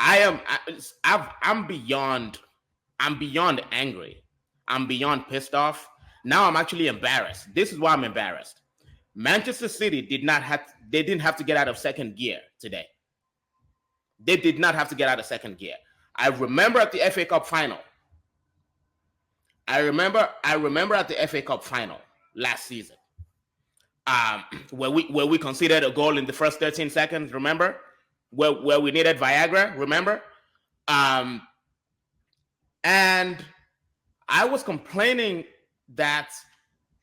I'm beyond angry. I'm beyond pissed off. Now I'm actually embarrassed. This is why I'm embarrassed. Manchester City didn't have to get out of second gear today. They did not have to get out of second gear. I remember at the FA Cup final. I remember at the FA Cup final last season. Where we conceded a goal in the first 13 seconds, remember? Where we needed Viagra, remember? And I was complaining that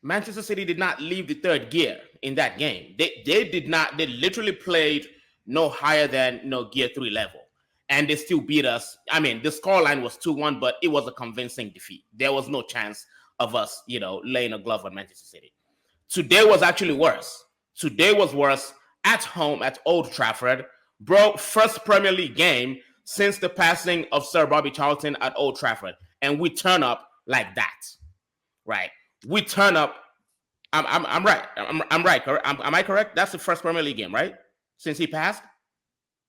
Manchester City did not leave the third gear in that game. They did not. They literally played no higher than gear 3 level, and they still beat us. I mean, the scoreline was 2-1, but it was a convincing defeat. There was no chance of us, laying a glove on Manchester City. Today was actually worse. Today was worse at home at Old Trafford, bro. First Premier League game since the passing of Sir Bobby Charlton at Old Trafford, and we turn up like that, right? We turn up. I'm right. I'm right. Am I correct? That's the first Premier League game, right? Since he passed.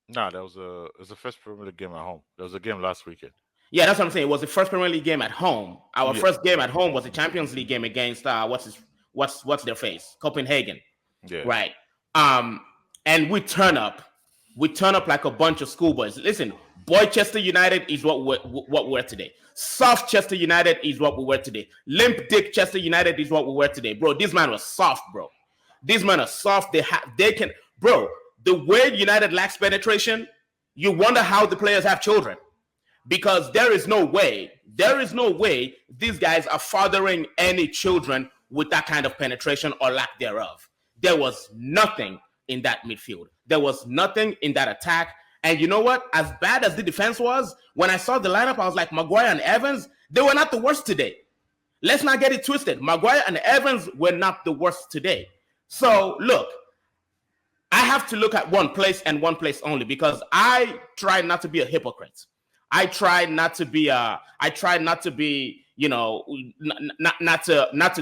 No, it was the first Premier League game at home. There was a game last weekend. Yeah, that's what I'm saying. It was the first Premier League game at home. Our first game at home was the Champions League game against what's their face? Copenhagen. Yeah. Right. And we turn up. We turn up like a bunch of schoolboys. Listen, Boychester United is what we're today. Soft Chester United is what we were today. Limp Dick Chester United is what we were today. Bro, this man was soft, bro. These men are soft. They can, bro, the way United lacks penetration, you wonder how the players have children. Because there is no way these guys are fathering any children with that kind of penetration or lack thereof. There was nothing in that midfield. There was nothing in that attack. And you know what? As bad as the defense was, when I saw the lineup, I was like, Maguire and Evans, they were not the worst today. Let's not get it twisted. Maguire and Evans were not the worst today. So, look, I have to look at one place and one place only because I try not to be a hypocrite. I try not to be, not to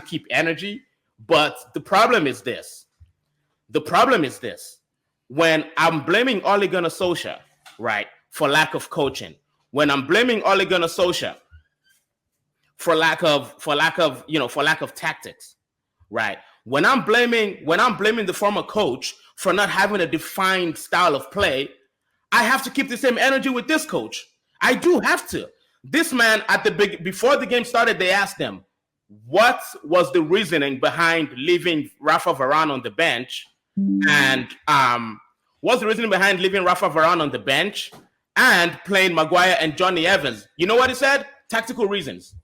keep energy. But the problem is this. When I'm blaming Ole Gunnar Solskjaer, right, for lack of coaching, when I'm blaming Ole Gunnar Solskjaer for lack of tactics, right? When I'm blaming the former coach for not having a defined style of play, I have to keep the same energy with this coach. I do have to. This man before the game started, they asked him, what was the reasoning behind leaving Rafa Varane on the bench? And what's the reason behind leaving Rafa Varane on the bench and playing Maguire and Johnny Evans? You know what he said? Tactical reasons.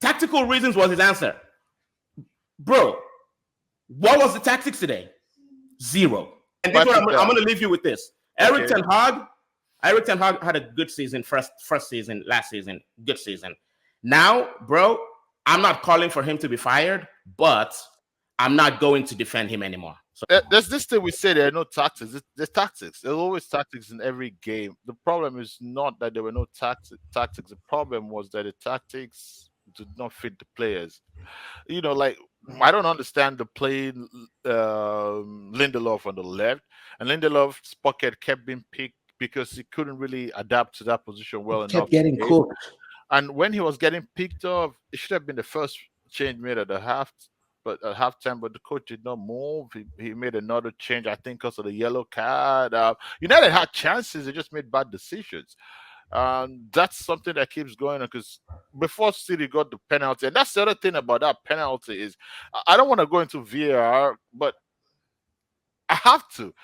Tactical reasons was his answer. Bro, what was the tactics today? Zero. And this I'm going to leave you with this. Eric Ten Hag had a good season, first season, last season, good season. Now, bro, I'm not calling for him to be fired, but I'm not going to defend him anymore. So there's this thing we say there are no tactics. There's tactics. There's always tactics in every game. The problem is not that there were no tactics. The problem was that the tactics did not fit the players. Like I don't understand the play Lindelof on the left, and Lindelof's pocket kept being picked because he couldn't really adapt to that position well enough. Kept getting cooked. And when he was getting picked off, it should have been the first change made at the half. But at halftime, but the coach did not move. He made another change, I think, because of the yellow card. United had chances; they just made bad decisions. That's something that keeps going on because before City got the penalty, and that's the other thing about that penalty is I don't want to go into VAR, but I have to.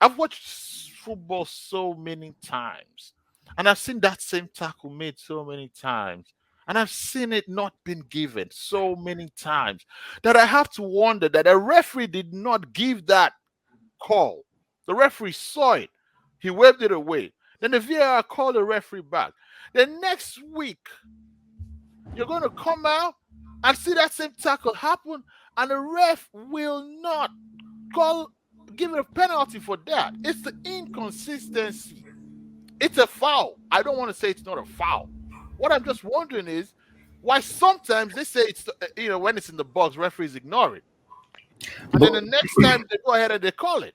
I've watched football so many times, and I've seen that same tackle made so many times. And I've seen it not been given so many times that I have to wonder that a referee did not give that call. The referee saw it. He waved it away. Then the VAR called the referee back. The next week, you're going to come out and see that same tackle happen, and the ref will not give it a penalty for that. It's the inconsistency. It's a foul. I don't want to say it's not a foul. What I'm just wondering is why sometimes they say it's when it's in the box, referees ignore it, and then the next time they go ahead and they call it.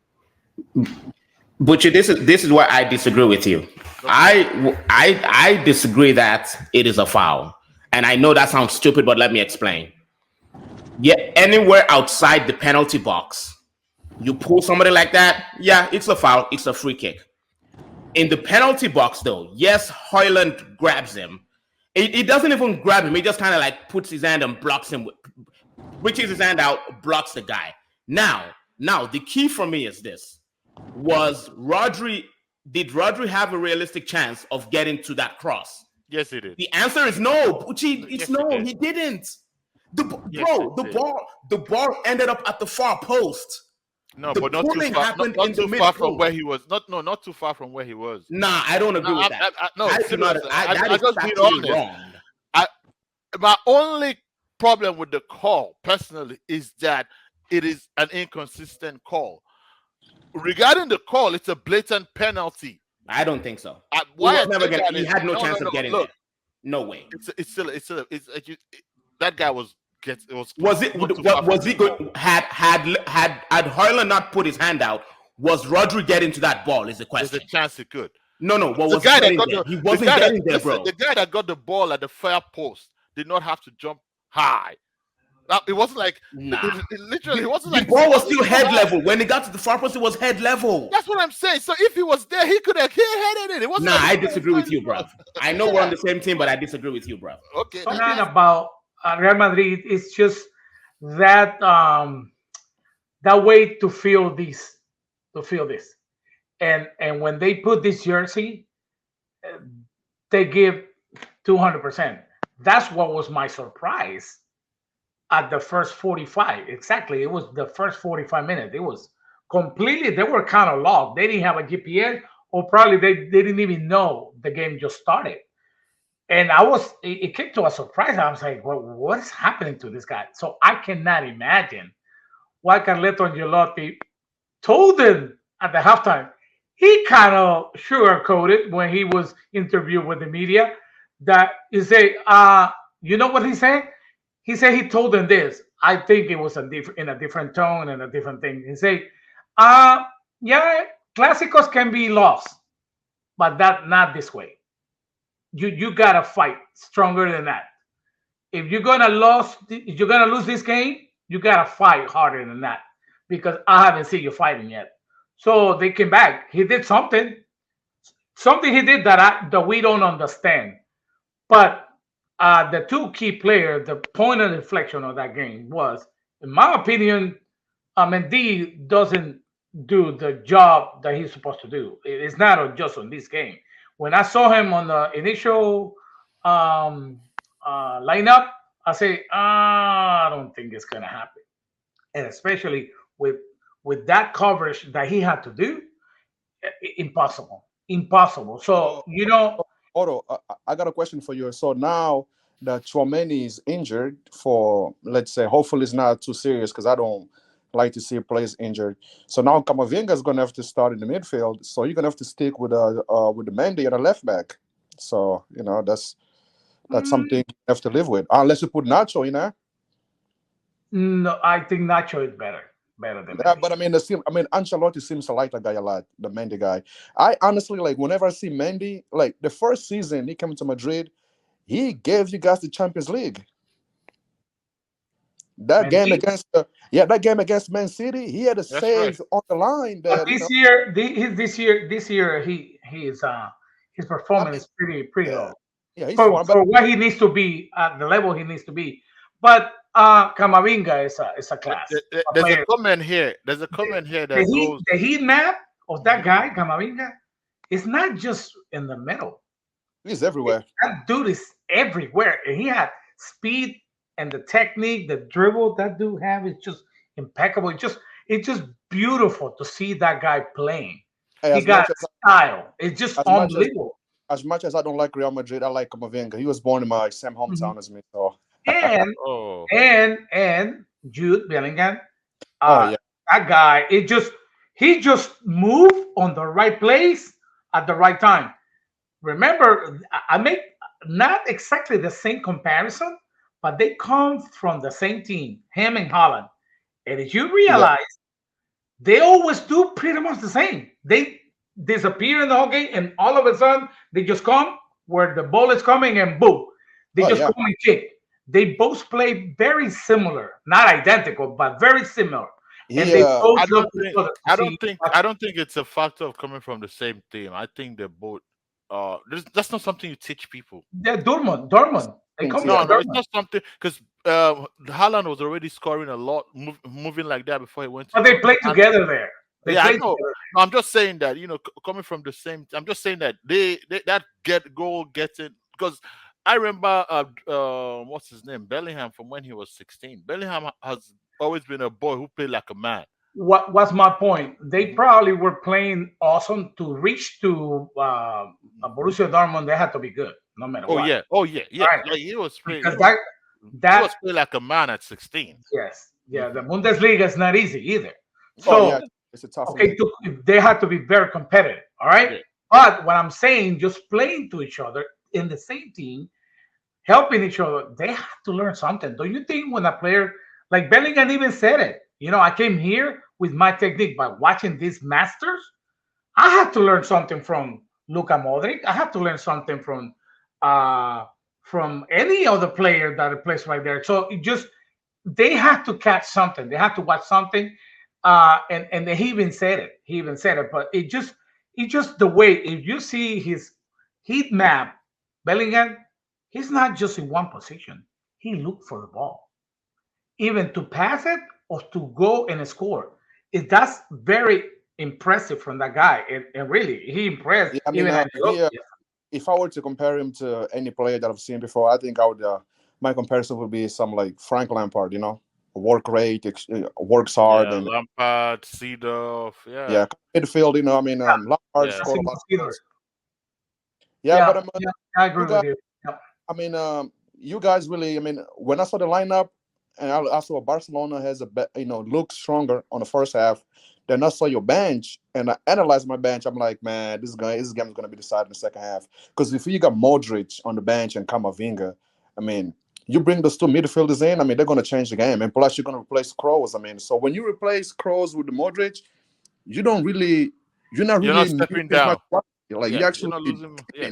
Butcher, this is where I disagree with you. Okay. I disagree that it is a foul, and I know that sounds stupid, but let me explain. Yeah, anywhere outside the penalty box, you pull somebody like that, yeah, it's a foul, it's a free kick. In the penalty box, though, yes, Hoyland grabs him. It doesn't even grab him. He just kind of like puts his hand and blocks him, reaches his hand out, blocks the guy. Now, the key for me is this: was Rodri? Did Rodri have a realistic chance of getting to that cross? Yes, he did. The answer is no. Pucci, it's Yes, he no. did. He didn't. Yes, he Bro, did. the ball ended up at the far post. No, The but not too pulling far. Not, happened not in the too far from midfield. where he was. Not too far from where he was. Nah, I don't No, agree with that. no. I do not. Seriously, That I is just being factually honest. wrong. I My only problem with the call, personally, is that it is an inconsistent call. Regarding the call, it's a blatant penalty. I don't think so. He Why was I never say gonna. that He is had no no, no, chance no. of getting there. Look, No way. that guy was it was Was it? not too far from Was the he ball. good? Had Hoyland not put his hand out? Was Rodri getting to that ball? Is the There's a question. chance he could. No. What The was he guy that getting got there? He the wasn't guy that getting there, listen, bro. the guy that got the ball at the far post did not have to jump high. It wasn't like Nah. literally. It wasn't The like ball was it still head high. level. When he got to the far post, it was head level. That's what I'm saying. So if he was there, he could have headed it. It wasn't Nah, like he I was disagree with trying you, to bro. run. I know we're on the same team, but I disagree with you, bro. Okay, Something about Real Madrid is just that that way to feel this, and when they put this jersey, uh, they give 200%. That's what was my surprise at the first 45. Exactly, it was the first 45 minutes. It was completely. They were kind of lost. They didn't have a GPS, or probably they didn't even know the game just started. And it came to a surprise. I was like, well, what is happening to this guy? So I cannot imagine why Carleto Ancelotti told him at the halftime. He kind of sugarcoated when he was interviewed with the media that he say, you know what he said? He said he told them this. I think it was in a different tone and a different thing. He said, uh, yeah, clásicos can be lost, but that not this way. You gotta fight stronger than that. If you're gonna lose this game, you gotta fight harder than that because I haven't seen you fighting yet. So they came back. He did something he did that we don't understand. But the two key players, the point of inflection of that game was, in my opinion, Mendy doesn't do the job that he's supposed to do. It's not just on this game. When I saw him on the initial um, lineup, I say, I don't think it's gonna happen, and especially with that coverage that he had to do, impossible, impossible. So So, Otto, I got a question for you. So now that Chouameni is injured for, let's say, hopefully it's not too serious because I don't like to see players injured. So now Camavinga is going to have to start in the midfield. So you're going to have to stick with the Mendy at a left back. So that's something you have to live with, unless you put Nacho in there. no, I think Nacho is better than Yeah, Mendy. but Ancelotti seems to like that guy a lot, the Mendy guy. I honestly like whenever I see Mendy, like the first season he came to Madrid, he gave you guys the Champions League. That game Mendy, against that game against Man City, he had a that's right. save on the line but that this year, he is his I performance mean, is pretty yeah, low yeah, he's for fine, but for what he needs to be at the level he needs to be. But Camavinga is a class, a There's a player. comment here. There's a The, comment here the that heat goes. the heat map of that Mhm. guy Camavinga is not just in the middle. he's everywhere. That dude is everywhere, and he had speed and the technique, the dribble that dude have is just impeccable. It's just beautiful to see that guy playing. Hey, He got style. It's just as much as unbelievable. as much as I don't like Real Madrid, I like Camavinga. He was born in my same Mhm. hometown as me, so And Oh, and Jude Bellingham, oh uh, yeah, that guy. He just moved on the right place at the right time. Remember, I make not exactly the same comparison, but they come from the same team, him and Holland. And if you yeah, realize, they always do pretty much the same. disappear in the whole game, and all of a sudden they just come where the ball is coming and boom, they Oh just yeah, come and kick. They both play very similar, not identical, but very similar, and he they both I look don't at each think other to I see. don't think I don't think it's a factor of coming from the same team. I think they're both. That's not something you teach people. They're Dortmund. They things come yeah. No, from no, it's Dortmund, not something because Haaland was already scoring a lot, moving like that before he went to but they play Dortmund. And together there. They yeah, I play know. together. No, I'm just saying that coming from the same. I'm just saying that they that get goal getting because I remember what's his name, Bellingham, from when he was 16. Bellingham has always been a boy who played like a man. What was my point? They Mhm, probably were playing awesome to reach to mhm. Borussia Dortmund. They had to be good, no matter Oh what. yeah, oh yeah, yeah. All right, Like he was playing. because He that was playing like a man at 16. yes, yeah, the Hmm. Bundesliga is not easy either. Oh So yeah, it's a tough okay, league. they have to be very competitive. All right, Yeah. but what I'm saying, just playing to each other in the same team, helping each other, they have to learn something. Don't you think when a player like Bellingham even said it? I came here with my technique by watching these masters. I have to learn something from Luka Modric. I have to learn something uh, from any other player that plays right there. So it just they have to catch something. They have to watch something. And he even said it. He even said it. But it just the way if you see his heat map, Bellingham, he's not just in one position. He looked for the ball, even to pass it or to go and score. That's very impressive from that guy. And really, he impressed Yeah, I mean, even Ancelotti. if I were to compare him to any player that I've seen before, I think I would. My comparison would be some like Frank Lampard. Work rate, works hard, Yeah, and Lampard, Seedorf, yeah, yeah, midfield. I mean, Yeah, Lampard yeah. scored a Simon lot of Steelers. goals. Yeah, but Yeah, yeah, I agree you with guys. you. Yeah. I mean, you guys really. I mean, when I saw the lineup, and I saw Barcelona has looks stronger on the first half. Then I saw your bench, and I analyzed my bench. I'm like, man, this game is gonna be decided in the second half. Because if you got Modric on the bench and Kamavinga, I mean, you bring those two midfielders in. I mean, they're gonna change the game, and plus you're gonna replace Kroos. I mean, so when you replace Kroos with the Modric, you don't really, you're not You're not really stepping losing as much down. quality. Like you Yeah, you're actually not losing. Yeah,